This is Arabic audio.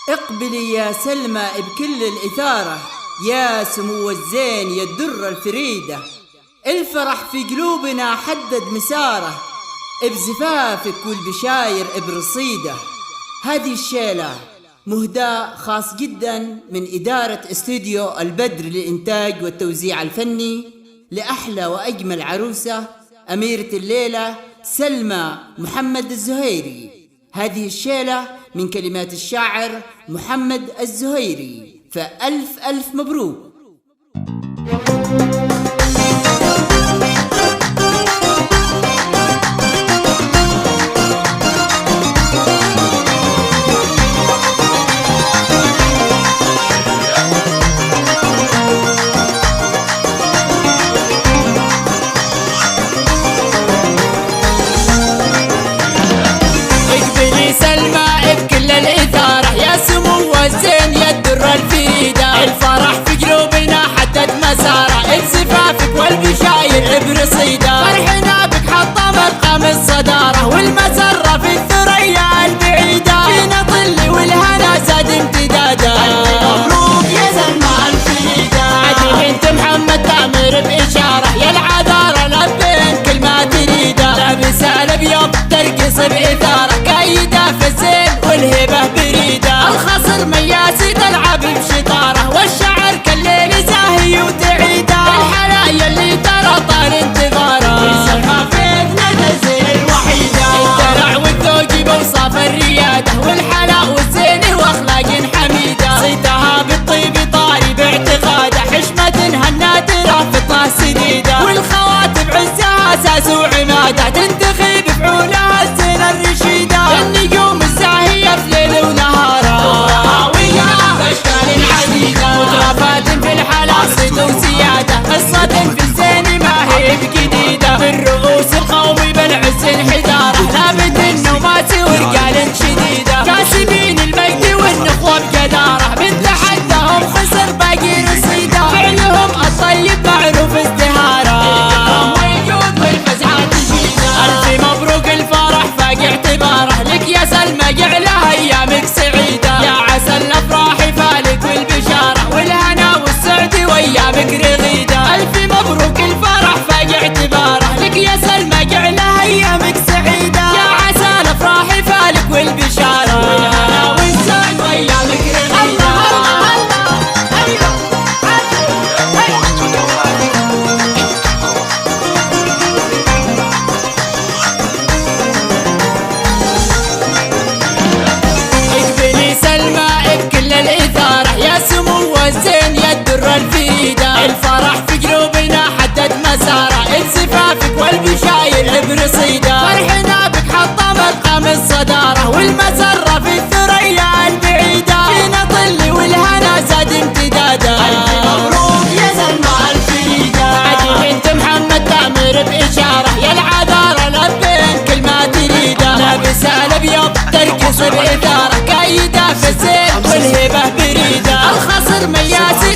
اقبلي يا سلمى بكل الإثارة، يا سمو الزين يا الدرة الفريدة. الفرح في قلوبنا حدد مساره، بزفافك والبشاير برصيده. هذه الشيلة مهداة خاص جدا من إدارة استوديو البدر للإنتاج والتوزيع الفني لأحلى وأجمل عروسة أميرة الليلة سلمى محمد الزهيري. هذه الشيلة من كلمات الشاعر محمد الزهيري، فألف ألف مبروك. سلمى بكل الإثارة، يا سمو الزين يا الدرة الفريدة. الفرح في قلوبنا حدد مساره، بزفافك والبشاير برصيده. فرحنا بك حطم مقام الصدارة، والمسرة في الثريا البعيدة. فينا طل والهنا زاد امتداده. مبروك يا سلمى الفريدة، عدي انت محمد تامر بإشارة. يا العذارة لبين كل ما تريده، لابسة الابيض ترقص بإثارة. كايدة في الزين والهبة بريدة، الخصر مياسي تلعب بشطارة. والشعر كالليل زاهي وتعيده، الحلايا اللي ترى طال انتظاره. يسمى فيتنا الزين الوحيدة، الدلع والذوق بوصاف الريادة. والحلا والزين واخلاق حميدة، صيتها بالطيب طاري باعتقاده. حشمة هالنادرة فطنة سديدة، والخواتم عزها اساس وعماده. تنتخي بفعولها الزين الرشيدة، النجوم الزاهية في ليل ونهارة. وهاوية بأشكال عديدة، وطرافات في الحلا صيد وسيادة. قصة في الزين ما هي بجديدة، بالرؤوس القومي بالعز الحدارة. لابد النومات ورجال شديدة، كاسبين المجد والنخوة بجدارة. من تحدهم خسر باقي رصيدة، فعلهم الطيب معروف ازدهاره. والجود والفزعة تشيده، ألف مبروك الفرح فاق اعتباره. لك يا سلمى جعلها ايامك سعيدة، يا عسى الافراح فالك والبشارة. والهنا والسعد وايامك رغيدة، الف مبروك الفرح فاق اعتباره. لك يا سلمى جعلها ايامك سعيدة، يا عسى الافراح فالك والبشارة. والهنا والسعد وايامك رغيدة. سلمى بكل الإثارة، يا سمو الزين يا الدرة الفريدة. الفرح في قلوبنا حدد مساره، بزفافك والبشاير برصيده. فرحنا بك حطم مقام الصدارة، والمسرة في الثريا البعيدة. فينا طل والهنا زاد امتداده. ألف مبروك يا سلمى الفريدة، عدي انت محمد تامر بإشارة. يا العذارة لبين كل ما تريده، لابسة الابيض ترقص بإثارة. كايدة في الزين والهبة بريدة، الخصر مياسي